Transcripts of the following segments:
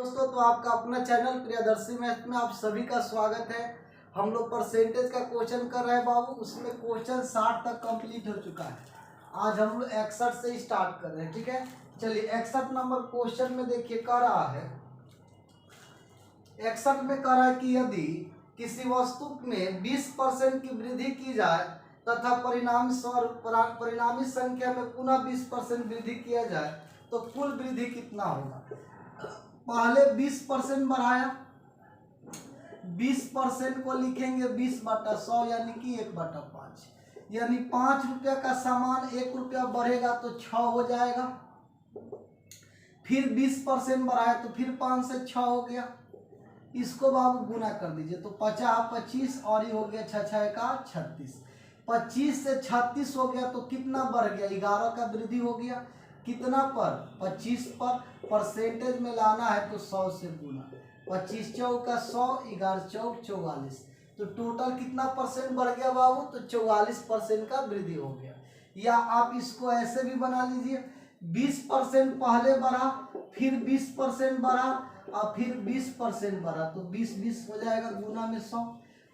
दोस्तों, तो आपका अपना चैनल प्रियदर्शी मैथ में आप सभी का स्वागत है। हम लोग परसेंटेज का क्वेश्चन कर रहे हैं बाबू। उसमें क्वेश्चन 60 तक कंप्लीट हो चुका है। आज हम लोग 61 से स्टार्ट कर रहे हैं, ठीक है। चलिए 61 नंबर क्वेश्चन में देखिए कह रहा है, 61 में कह रहा है कि यदि किसी वस्तु में 20% की वृद्धि की जाए तथा परिणामी संख्या में पुनः 20% वृद्धि किया जाए तो कुल वृद्धि कितना होगा। पहले 20% बढ़ाया, 20% को लिखेंगे 20/100 यानी कि 1/5, यानी 5 रुपया का सामान 1 रुपया बढ़ेगा तो 6 हो जाएगा। फिर 20% बढ़ाया तो फिर 5 से 6 हो गया। इसको बाबू गुना कर दीजिए तो 50 25 और ये हो गया 6 का 36। 25 से 36 हो गया तो कितना बढ़ गया, 11 का वृद्धि हो गया। कितना पर, 25 पर। परसेंटेज में लाना है तो 100 से गुना। 25 चौका 100, 11 चौक 44, तो टोटल कितना परसेंट बढ़ गया बाबू, तो 44% का वृद्धि हो गया। या आप इसको ऐसे भी बना लीजिए, 20% पहले बढ़ा, फिर 20% बढ़ा और फिर 20% बढ़ा तो 20 हो जाएगा गुना में 100।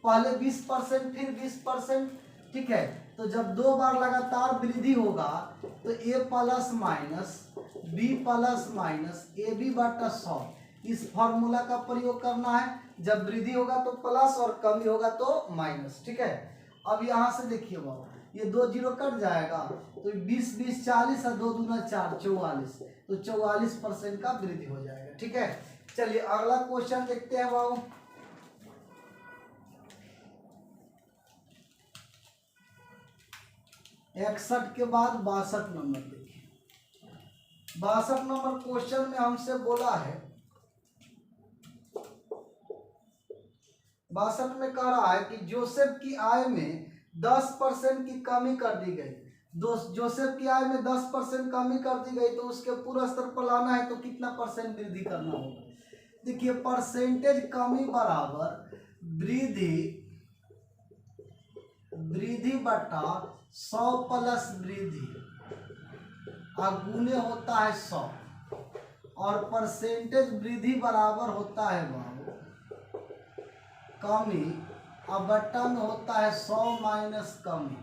पहले 20% फिर 20%, ठीक है। तो जब 2 बार लगातार वृद्धि होगा तो a plus minus b plus minus ab/100 इस फॉर्मूला का प्रयोग करना है। जब वृद्धि होगा तो प्लस और कमी होगा तो माइनस, ठीक है। अब यहाँ से देखिए बाबू, ये 2 जीरो कट जाएगा तो 20 20 40 और 2 दूना 4 44, तो 44% का वृद्धि हो जाएगा, ठीक है। चलिए अगला क्वेश्चन देखते हैं बाबू। इकसठ के बाद 62 नंबर देखिए। 62 नंबर क्वेश्चन में हमसे बोला है, 62 में कह रहा है कि जोसेफ की आय में 10% की कमी कर दी गई। जोसेफ की आय में 10% कमी कर दी गई तो उसके पूरा स्तर पर लाना है तो कितना परसेंट वृद्धि करना होगा। देखिए परसेंटेज कमी बराबर वृद्धि बटा 100 प्लस वृद्धि गुणे होता है 100, और परसेंटेज वृद्धि बराबर होता है बाबू कमी और बट्टा में होता है 100 माइनस कमी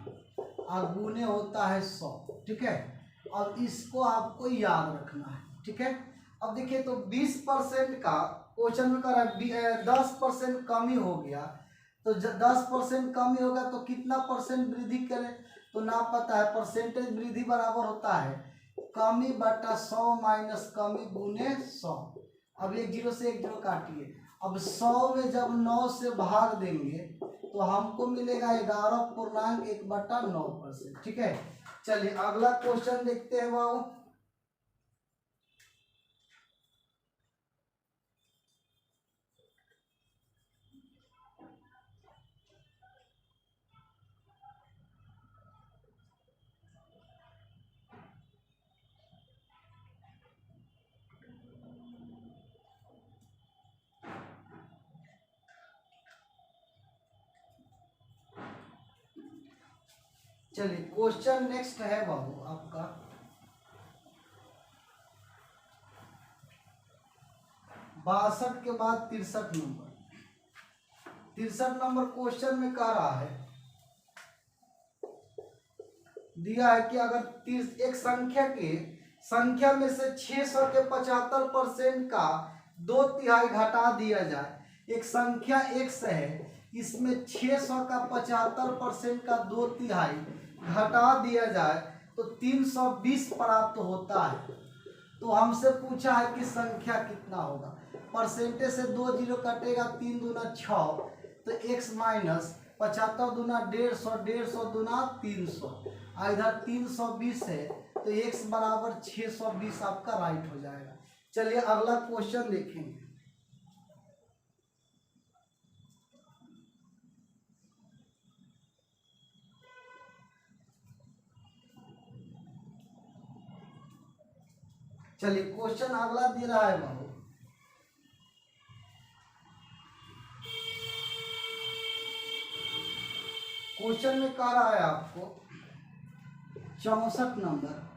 और गुणे होता है 100, ठीक है। अब इसको आपको याद रखना है, ठीक है। अब देखिए तो 20% का क्वेश्चन में कर रहा है 10% कमी हो गया, तो जब 10% कमी होगा तो कितना परसेंट वृद्धि करें, तो ना पता है। परसेंटेज वृद्धि बराबर होता है कमी बटा 100 माइनस कमी गुने 100। अब 1 0 से 1 0 काटिए। अब 100 में जब 9 से भाग देंगे तो हमको मिलेगा 11.1/9%, ठीक है। चलिए अगला क्वेश्चन देखते हैं बाबू। चलिए क्वेश्चन नेक्स्ट है बाबू आपका 62 के बाद 63 नंबर। 63 नंबर क्वेश्चन में कह रहा है, दिया है कि अगर एक संख्या में से 600 के 75% का 2/3 घटा दिया जाए। एक संख्या x है, इसमें 600 का 75% का 2/3 घटा दिया जाए तो 320 प्राप्त होता है। तो हमसे पूछा है कि संख्या कितना होगा। परसेंटेज से 2 जीरो कटेगा, 3 दूना 6, तो x माइनस 75 दूना 150, 150 दूना 300, इधर 320 है तो x बराबर 620 आपका राइट हो जाएगा। चलिए अगला क्वेश्चन देखेंगे। चलिए क्वेश्चन अगला दे रहा है बाबू, क्वेश्चन में कह रहा है आपको 64 नंबर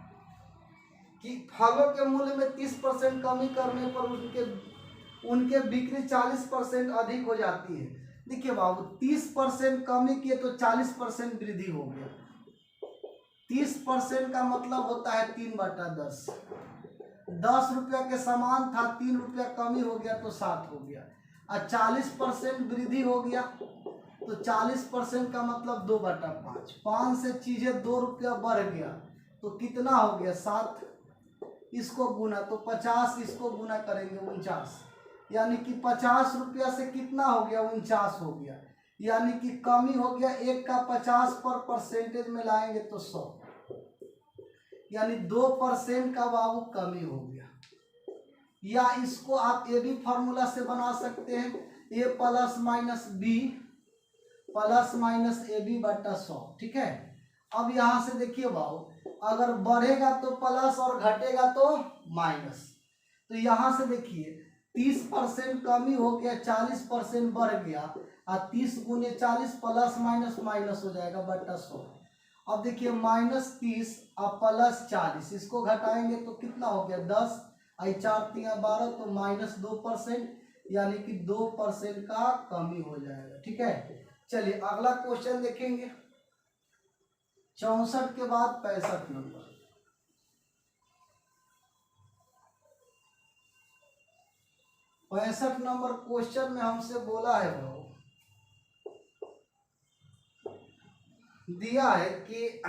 कि फलों के मूल्य में 30% कमी करने पर उनके उनके बिक्री 40% अधिक हो जाती है। देखिए बाबू 30% कमी किए तो 40% वृद्धि हो गया। 30% का मतलब होता है 3/10। 10 रुपया के समान था, 3 रुपया कमी हो गया तो 7 हो गया। और 40% वृद्धि हो गया तो 40% का मतलब 2/5। 5 से चीजें 2 रुपया बढ़ गया तो कितना हो गया 7। इसको गुना तो 50, इसको गुना करेंगे 49, यानी कि 50 रुपया से कितना हो गया 49 हो गया। यानी कि कमी हो गया 1 का 50 पर परसेंटेज में लाएंगे तो 100, यानी 2% का बाबू कमी हो गया। या इसको आप ये भी फॉर्मूला से बना सकते हैं, a plus minus b plus minus a b बटा 100। ठीक है, अब यहां से देखिए बाबू, अगर बढ़ेगा तो प्लस और घटेगा तो माइनस। तो यहां से देखिए 30% कमी हो गया, 40% बढ़ गया, और 30 गुने 40 प्लस माइनस माइनस हो जाएगा बटा 100। अब देखिए -30 और प्लस 40, इसको घटाएंगे तो कितना हो गया 10, आई 4 3 12, तो -2%, यानी कि 2% का कमी हो जाएगा। ठीक है, चलिए अगला क्वेश्चन देखेंगे। 64 के बाद 65 नंबर। 65 नंबर क्वेश्चन में हमसे बोला है वो दिया है कि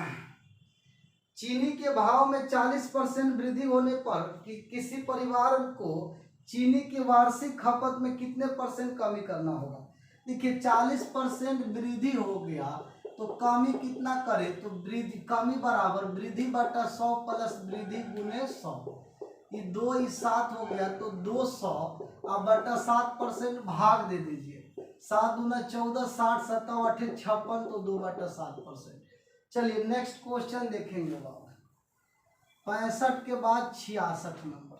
चीनी के भाव में 40% वृद्धि होने पर कि किसी परिवार को चीनी की वार्षिक खपत में कितने % कमी करना होगा। देखिए 40% वृद्धि हो गया तो कमी कितना करे, तो वृद्धि कमी बराबर वृद्धि बटा 100 प्लस वृद्धि गुने 100। ये 2 इस 7 हो गया तो 200 अब बटा 7% भाग दे दीजिए। 7 दूना 14, 60 7 8 56, तो 2/7%। चलिए नेक्स्ट क्वेश्चन देखेंगे बाबा। 65 के बाद 66 नंबर।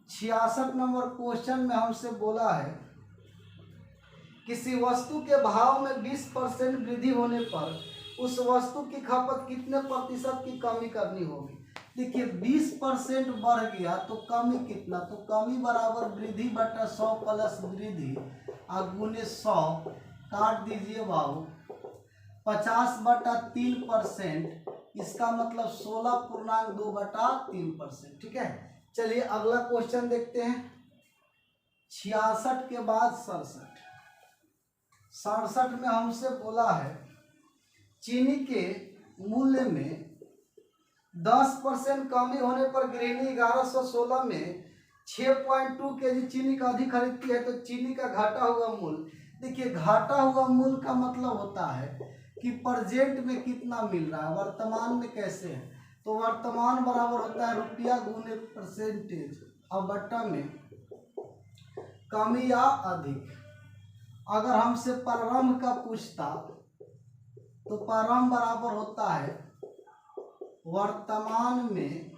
66 नंबर क्वेश्चन में हमसे बोला है किसी वस्तु के भाव में 20% वृद्धि होने पर उस वस्तु की खपत कितने प्रतिशत की कमी करनी होगी। देखिए 20% बढ़ गया तो कमी कितना, तो कमी बराबर वृद्धि बटा 100 प्लस वृद्धि और गुने 100, काट दीजिए बाबू 50/3%, इसका मतलब 16.2/3%। ठीक है, चलिए अगला क्वेश्चन देखते हैं। 66 के बाद 67। 67 में हमसे बोला है चीनी के मूल्य में 10% कमी होने पर गृहिणी 1116 में 6.2 kg चीनी का अधिक खरीदती है तो चीनी का घाटा हुआ मूल्य। देखिए घाटा हुआ मूल्य का मतलब होता है कि प्रेजेंट में कितना मिल रहा है, वर्तमान में कैसे है। तो वर्तमान बराबर होता है रुपया गुने परसेंटेज और बट्टा में कमी या अधिक। अगर हमसे प्रारंभ का पूछता तो प्रारंभ बराबर होता है वर्तमान में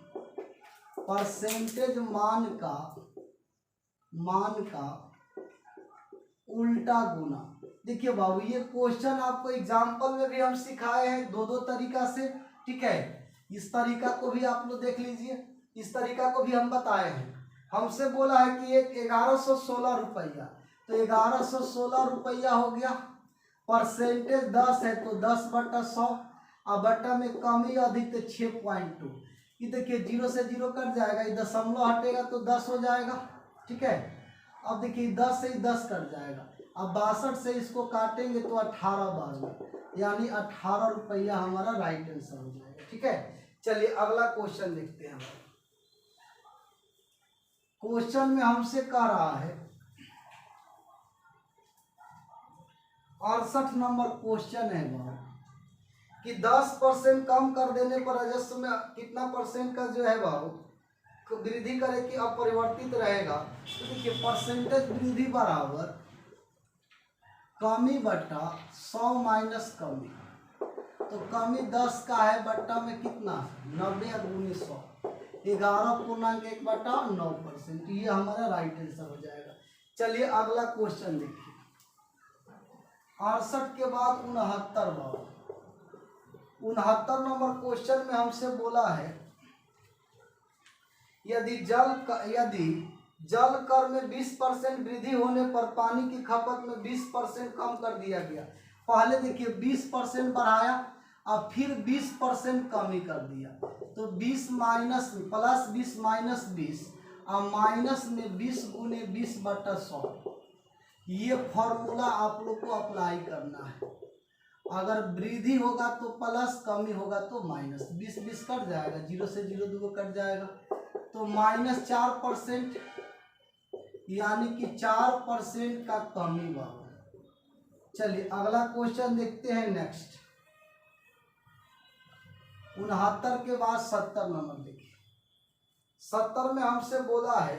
परसेंटेज मान का उल्टा गुना। देखिए बाबू ये क्वेश्चन आपको एग्जाम्पल में भी हम सिखाए हैं दो तरीका से। ठीक है, इस तरीका को भी आप लोग देख लीजिए, इस तरीका को भी हम बताए हैं। हमसे बोला है कि एक 1116 रुपया, तो 1116 रुपया हो गया, परसेंटेज 10 है तो 10/100 और बट्टा में कमी अधिक तो 6.2। ये देखिए 0 से 0 कट जाएगा, ये दशमलव हटेगा तो 10 हो जाएगा। ठीक है, अब देखिए 10 से 10 कट जाएगा, अब 62 से इसको काटेंगे तो 18 बार, यानी 18 रुपया हमारा राइट आंसर हो जाएगा। ठीक है, चलिए अगला क्वेश्चन देखते हैं। क्वेश्चन में हमसे कह रहा है 68 नंबर क्वेश्चन है वो कि 10% कम कर देने पर राजस्व में कितना % का जो है वो वृद्धि करे कि अपरिवर्तित रहेगा। तो देखिए परसेंटेज वृद्धि बराबर कमी बटा 100 माइनस कमी, तो कमी 10 का है, बट्टा में कितना 90 गुने 100, 11.1/9%। ये हमारा राइट आंसर हो जाएगा। चलिए अगला क्वेश्चन देखिए। 68 के बाद 69 नंबर क्वेश्चन में हमसे बोला है यदि जल कर में 20% वृद्धि होने पर पानी की खपत में 20% कम कर दिया गया। पहले देखिए 20% बढ़ाया, अब फिर 20% कमी कर दिया, तो 20 माइनस प्लस 20 माइनस 20 और माइनस में 20 गुने 20/100। ये फॉर्मूला आप लोग को अप्लाई करना है। अगर वृद्धि होगा तो प्लस, कमी होगा तो माइनस। 20 कट जाएगा, 0 से 0 2 कट जाएगा, तो -4%, यानी कि 4% का कमी हुआ। चलिए अगला क्वेश्चन देखते हैं। नेक्स्ट 69 के बाद 70 नंबर देखिए। 70 में हमसे बोला है,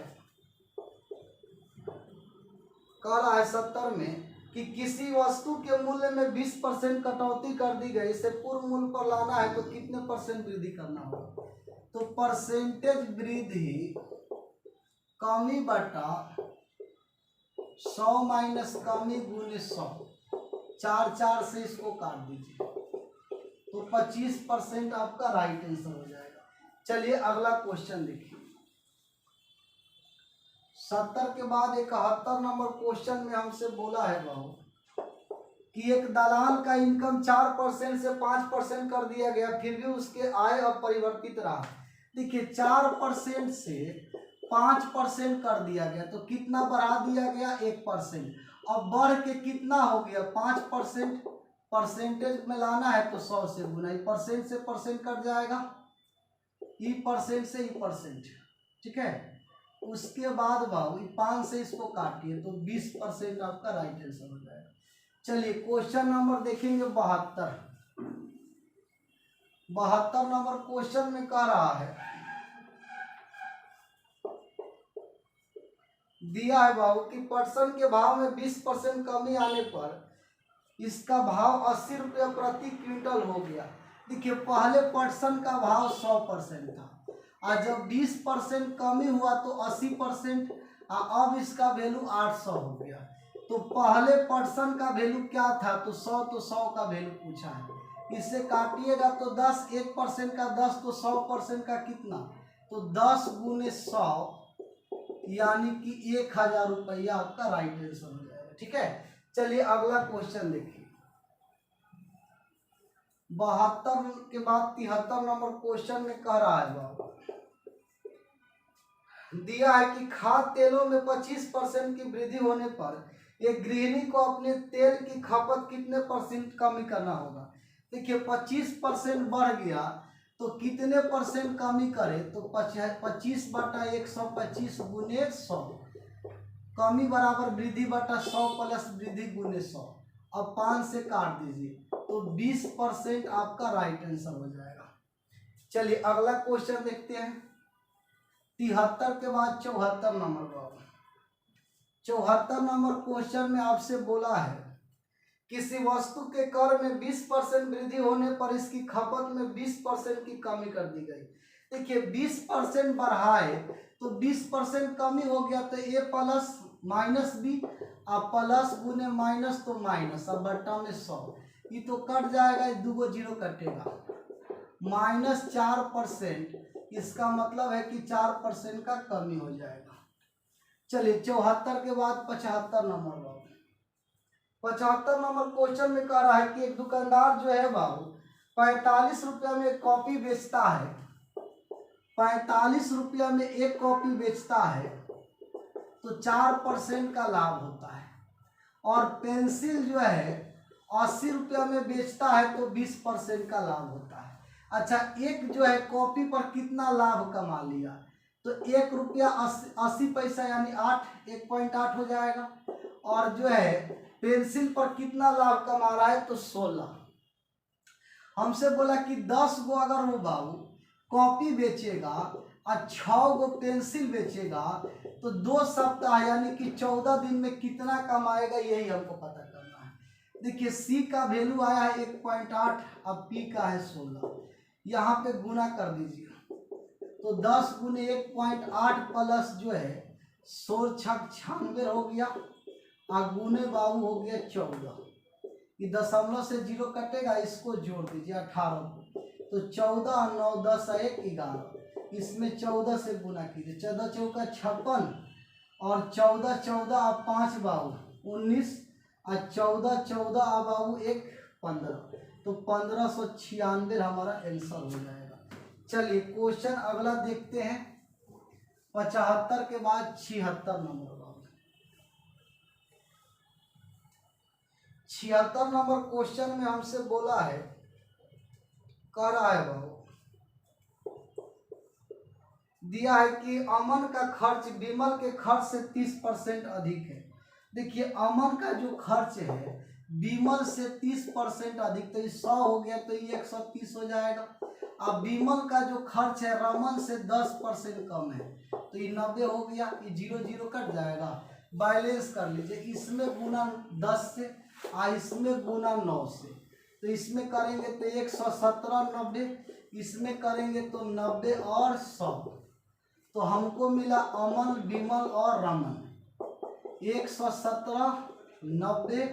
कह रहा है 70 में कि किसी वस्तु के मूल्य में 20% कटौती कर दी गई, इसे पूर्व मूल्य पर लाना है तो कितने % वृद्धि करना होगा? तो परसेंटेज वृद्धि कमी बटा 100 माइनस कमी गुने 100, 4 से इसको काट दीजिए, तो 25% आपका राइट आंसर हो जाएगा। चलिए अगला क्वेश्चन देखिए। 70 के बाद 71 नंबर क्वेश्चन में हमसे बोला है बाबू कि एक दलाल का इनकम 4% से 5% कर दिया गया, फिर भी उसके आय अपरिवर्तित रहा। देखिए 4% से 5% कर दिया गया, तो कितना बढ़ा दिया गया? 1%। अब बढ़ के कितना हो गया? 5%। परसेंटेज में लाना है तो 100 से गुना, परसेंट से परसेंट कट जाएगा, ई परसेंट से ई परसेंट, ठीक है। उसके बाद बाबू 5 से इसको काटिए तो 20% आपका राइट आंसर हो जाएगा। चलिए क्वेश्चन नंबर देखेंगे 72। 72 नंबर क्वेश्चन में कह रहा है, दिया है बाबू कि पटसन के भाव में 20% कमी आने पर इसका भाव 80 रुपये प्रति क्विंटल हो गया। देखिए पहले पटसन का भाव 100% था, और जब 20% कमी हुआ तो 80%, अब इसका वैल्यू 800 हो गया। तो पहले पटसन का वैल्यू क्या था? तो 100 का वैल्यू पूछा है। इससे काटिएगा तो 10, 1% का 10, तो 100% का कितना? तो 10 गुने 100, यानी कि 1000 रुपया आपका राइट आंसर हो जाएगा, ठीक है। चलिए अगला क्वेश्चन देखिए। 72 के बाद 73 नंबर क्वेश्चन में कह रहा है बाबू, दिया है कि खाद्य तेलों में 25% की वृद्धि होने पर एक गृहिणी को अपने तेल की खपत कितने % कमी करना होगा? देखिए 25% बढ़ गया तो कितने % कमी करे? तो 25/125 गुने 100, कमी बराबर वृद्धि बटा 100 प्लस वृद्धि गुने 100। अब 5 से काट दीजिए तो 20% आपका राइट आंसर हो जाएगा। चलिए अगला क्वेश्चन देखते हैं। 73 के बाद 74 नंबर बाबू। 74 नंबर क्वेश्चन में आपसे बोला है किसी वस्तु के कर में 20% वृद्धि होने पर इसकी खपत में 20% की कमी कर दी गई। देखिए 20% बढ़ाए तो 20% कमी हो गया, तो ए प्लस माइनस बी, अब प्लस गुने माइनस तो माइनस, अब बट्टा में 100, ये तो कट जाएगा, 2 जीरो कटेगा, -4%। इसका मतलब है कि 4% का कमी हो जाएगा। चलिए 74 के बाद 75 नंबर बाबू। 75 नंबर क्वेश्चन में कह रहा है कि एक दुकानदार जो है बाबू 45 रुपया में कॉपी बेचता है, 45 रुपया में एक कॉपी बेचता है तो 4% का लाभ होता है। और पेंसिल जो है 80 रुपया में बेचता है तो 20% का लाभ होता है। अच्छा एक जो है कॉपी पर कितना लाभ कमा लिया? तो 1 रुपया 80 पैसा यानी 1.8 हो जाएगा। और जो है पेंसिल पर कितना लाभ कमा रहा है? तो 16। हमसे बोला कि 10 गो अगर वो बाबू कॉपी बेचेगा और 6 गो पेंसिल बेचेगा तो 2 सप्ताह यानी कि 14 दिन में कितना कमाएगा, यही हमको पता करना है। देखिए सी का वैल्यू आया है 1.8, अब पी का है 16, यहाँ पे गुना कर दीजिए तो 10 गुने 1.8 प्लस जो है 96 हो गया, और गुने बाबू हो गया 14, ये दशमलव से 0 कटेगा, इसको जोड़ दीजिए 18 को, तो 14 9 10 1 11, इसमें 14 से गुना कीजिए, 14 चौका 56 और 14 14 अब 5 बाबू 19 और 14 14 अब बाबू 1 15, तो 1596 हमारा आंसर हो जाएगा। चलिए क्वेश्चन अगला देखते हैं। 75 के बाद 76 नंबर बाबू। 76 नंबर क्वेश्चन में हमसे बोला है, कह रहा है बाबू, दिया है कि अमन का खर्च विमल के खर्च से 30% अधिक है। देखिए अमन का जो खर्च है विमल से 30% अधिक, तो ये 100 हो गया, तो ये 130 हो जाएगा। अब विमल का जो खर्च है रमन से 10% कम है, तो ये 90 हो गया। ये 0 0 कट जाएगा, बैलेंस कर लीजिए। इसमें गुना 10 से और इसमें गुना 9 से, तो इसमें करेंगे तो 117 90, इसमें करेंगे तो 90 और 100, तो हमको मिला अमन विमल और रमन 117 90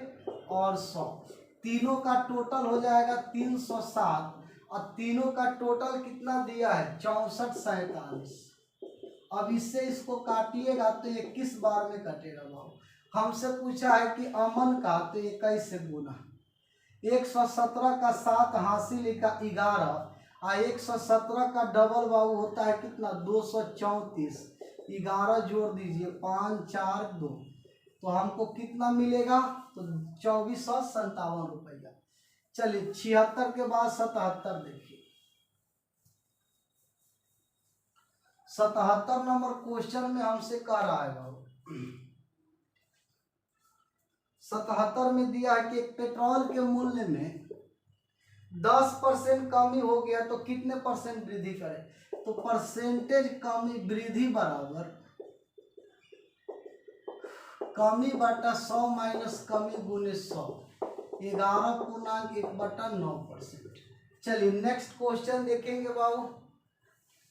और 100, तीनों का टोटल हो जाएगा 307, और तीनों का टोटल कितना दिया है 64 47। अब इससे इसको काटिएगा तो ये किस बार में कटेगा बाबू। हमसे पूछा है कि अमन का, तो ये कैसे गुना 117 का 7 हासिल का 11 और 117 का डबल बाबू होता है कितना 234, 11 जोड़ दीजिए 5 4 2, तो हमको कितना मिलेगा तो 2457 रुपया। चलिए 76 के बाद 77 देखिए। 77 नंबर क्वेश्चन में हमसे कह रहा है बाबू, 77 में दिया है कि पेट्रोल के मूल्य में 10% कमी हो गया तो कितने परसेंट वृद्धि करें, तो परसेंटेज कमी वृद्धि बराबर कमी बटा 100 माइनस कमी गुने 100, 11.1/9%। चलिए नेक्स्ट क्वेश्चन देखेंगे बाबू।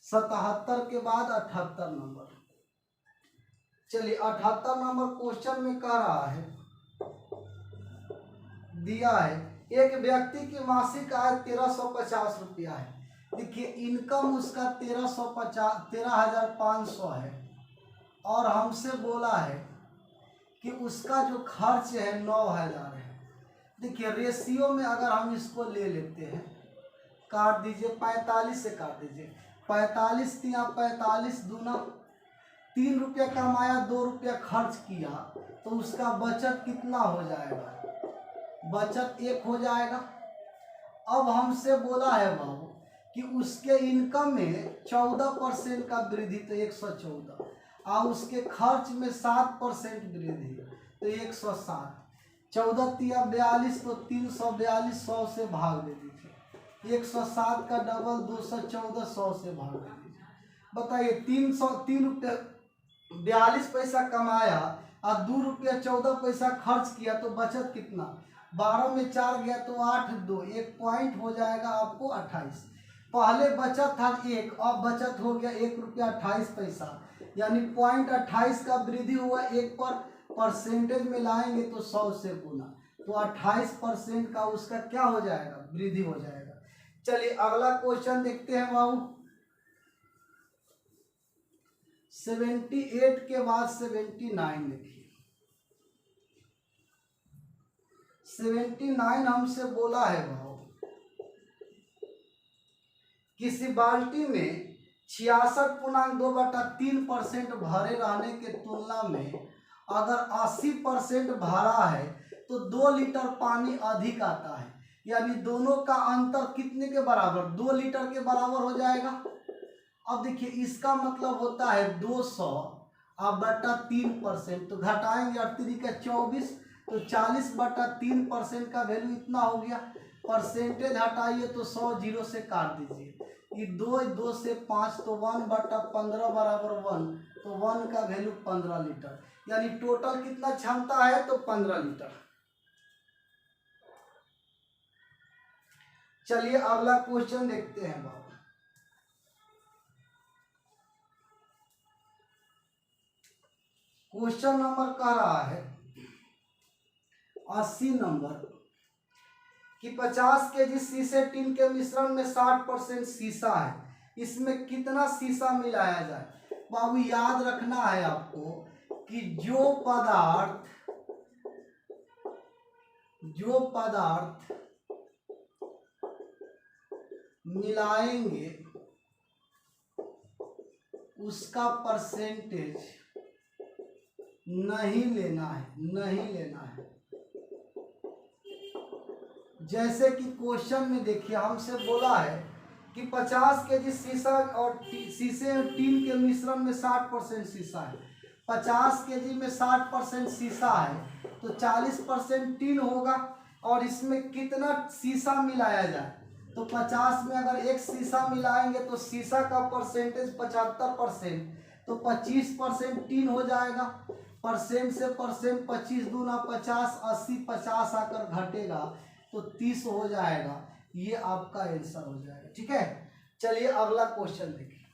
77 के बाद 78 नंबर। चलिए 78 नंबर क्वेश्चन में कह रहा है, दिया है एक व्यक्ति की मासिक आय 1350 रुपया है। देखिए इनकम उसका 13,500 है, और हमसे बोला है कि उसका जो खर्च है 9,000 है। देखिए रेशियो में अगर हम इसको ले लेते हैं, काट दीजिए 45 से काट दीजिए, 45 या 45 दूना 3 रुपया कमाया 2 रुपया खर्च किया, तो उसका बचत कितना हो जाएगा, बचत 1 हो जाएगा। अब हमसे बोला है बाबू कि उसके इनकम में 14% का वृद्धि, तो 114, और उसके खर्च में 7% वृद्धि, तो 160, 14 तिया 42, तो 342, 100 से भाग दे दीजिए, 107 का डबल 214, 100 से भाग दे दीजिए। बताइए 3 रुपया 42 पैसा कमाया और 2 रुपया 14 पैसा खर्च किया, तो बचत कितना, 12 में 4 गया तो 8 2, 1 पॉइंट हो जाएगा आपको 28। पहले बचत था 1, अब बचत हो गया 1 रुपया 28 पैसा, यानी 0.28 का वृद्धि हुआ 1 पर, परसेंटेज में लाएंगे तो 100 से गुना, तो 28% का उसका क्या हो जाएगा, वृद्धि हो जाएगा। चलिए अगला क्वेश्चन देखते हैं बाबू। 78 के बाद 79 देखिए। 79 हमसे बोला है भाव, किसी बाल्टी में 66.2/3% भरे रहने के तुलना में अगर 80% भरा है तो 2 लीटर पानी अधिक आता है, यानी दोनों का अंतर कितने के बराबर, 2 लीटर के बराबर हो जाएगा। अब देखिए इसका मतलब होता है 200/3%, तो घटाएंगे 38 का 24, तो 40/3% का वैल्यू इतना हो गया। परसेंटेज हटाइए तो 100 0 से काट दीजिए, ये 2 से 5, तो 1/15 बराबर 1, तो 1 का वैल्यू 15 लीटर, यानी टोटल कितना क्षमता है तो 15 लीटर। चलिए अगला क्वेश्चन देखते हैं बाबा। क्वेश्चन नंबर कह रहा है 80 नंबर कि 50 केजी शीशे टिन के मिश्रण में 60% शीशा है, इसमें कितना शीशा मिलाया जाए। बाबू याद रखना है आपको कि जो पदार्थ मिलाएंगे उसका परसेंटेज नहीं लेना है। जैसे कि क्वेश्चन में देखिए हमसे बोला है कि 50 केजी शीशा और शीशे और टीन के मिश्रण में 60% शीशा है। 50 केजी में 60% शीशा है तो 40% टीन होगा, और इसमें कितना शीशा मिलाया जाए? तो 50 में अगर एक शीशा मिलाएंगे तो शीशा का परसेंटेज 75%, तो 25% टीन हो जाएगा। परसेंट से परसेंट 25 दूना 50, 80 50 आकर घटेगा तो 30 हो जाएगा। ये आपका आंसर हो जाएगा। ठीक है, चलिए अगला क्वेश्चन देखिए।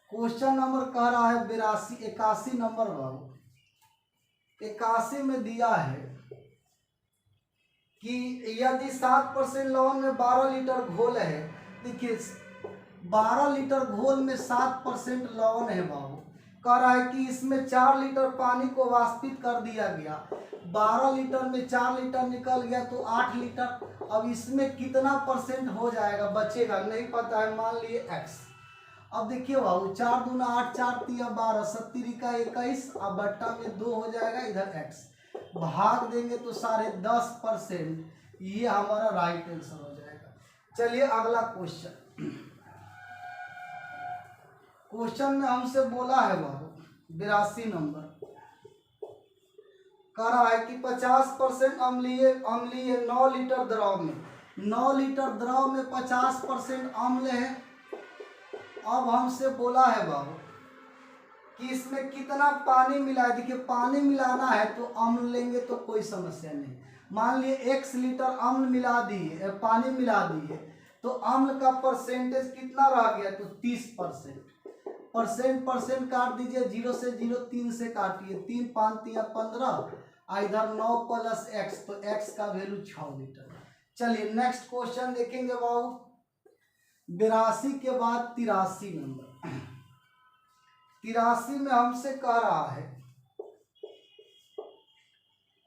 क्वेश्चन नंबर कह रहा है 81 नंबर बाबू। 81 में दिया है कि यदि 7% लवण में 12 लीटर घोल है। देखिए 12 लीटर घोल में 7% लवण है बाबू। कह रहा है कि इसमें 4 लीटर पानी को वाष्पित कर दिया गया। 12 लीटर में 4 लीटर निकल गया तो 8 लीटर। अब इसमें कितना परसेंट हो जाएगा, बचेगा नहीं पता है, मान लिए x। अब देखिए बाबू 4 दूना 8, 4 तिया 12, 70 का 21, अब बट्टा में 2 हो जाएगा, इधर x भाग देंगे तो 10.5%। ये हमारा राइट आंसर हो जाएगा। चलिए अगला क्वेश्चन। क्वेश्चन में हमसे बोला है बाबू 82 नंबर। कह रहा है कि 50% अम्लीय 9 लीटर द्रव में 50% अम्ल है। अब हमसे बोला है बाबू कि इसमें कितना पानी मिलाए। देखिए पानी मिलाना है तो अम्ल लेंगे तो कोई समस्या नहीं। मान लिए x लीटर अम्ल मिला दिए, पानी मिला दिए, तो अम्ल का परसेंटेज कितना रह गया? तो 30%। परसेंट काट दीजिए, 0 से 0, 3 से काटिए, 3 5 3 15, इधर 9 प्लस x, तो x का वैल्यू 6 लीटर। चलिए नेक्स्ट क्वेश्चन देखेंगे बाबू 82 के बाद 83 नंबर। 83 में हमसे कह रहा है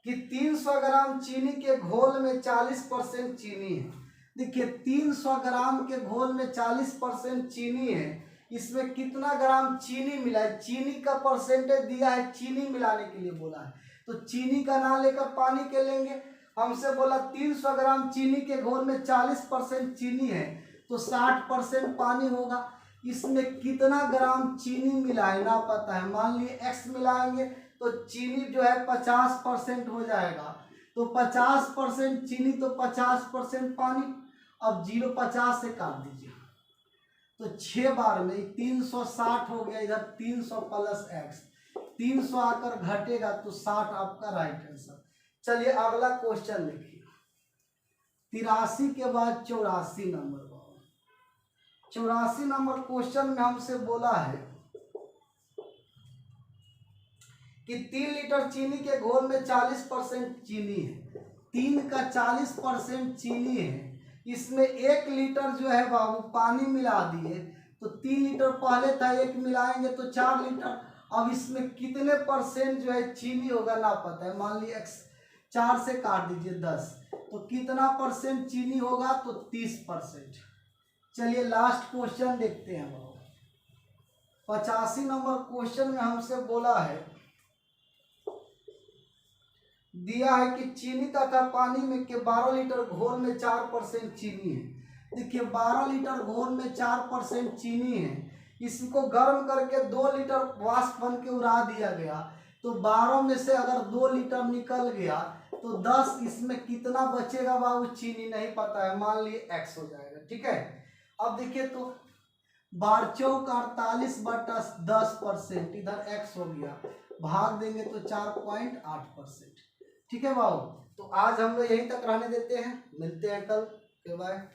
कि 300 ग्राम चीनी के घोल में 40% चीनी है। देखिए 300 ग्राम के घोल में 40% चीनी है, इसमें कितना ग्राम चीनी मिला है? चीनी का परसेंटेज दिया है, चीनी मिलाने के लिए बोला है, तो चीनी का ना लेकर पानी के लेंगे। हमसे बोला 300 ग्राम चीनी के घोल में 40% चीनी है तो 60% पानी होगा। इसमें कितना ग्राम चीनी मिलाए ना पता है, मान लिए x मिलाएंगे तो चीनी जो है 50% हो जाएगा, तो 50% चीनी तो 50% पानी। अब 0 50 से काट दीजिए तो 6 बार में 360 हो गया, इधर 300 प्लस x, 300 आकर घटेगा तो 60 आपका राइट आंसर। चलिए अगला क्वेश्चन देखिए 83 के बाद 84 नंबर। 84 नंबर क्वेश्चन में हमसे बोला है कि 3 लीटर चीनी के घोल में 40% चीनी है। 3 का 40% चीनी है, इसमें 1 लीटर जो है बाबू पानी मिला दिए, तो 3 लीटर पहले था, 1 मिलाएंगे तो 4 लीटर। अब इसमें कितने परसेंट जो है चीनी होगा ना पता है, मान लीजिए x 4 से काट दीजिए 10, तो कितना परसेंट चीनी होगा? तो 30%। चलिए लास्ट क्वेश्चन देखते हैं बाबू 85 नंबर क्वेश्चन में हमसे बोला है, दिया है कि चीनी तथा पानी में के 12 लीटर घोल में 4% चीनी है। देखिए 12 लीटर घोल में 4% चीनी है, इसको गर्म करके 2 लीटर वाष्प बन के उड़ा दिया गया, तो 12 में से अगर 2 लीटर निकल गया तो 10, इसमें कितना बचेगा बाबू? चीनी नहीं पता है, मान लिए x हो जाएगा। ठीक है, अब देखिए तो 12 चौक 48/10%, इधर x हो गया, भाग देंगे तो 4.8%। ठीक है बाबू, तो आज हम लोग यहीं तक रहने देते हैं, मिलते हैं कल। बाय।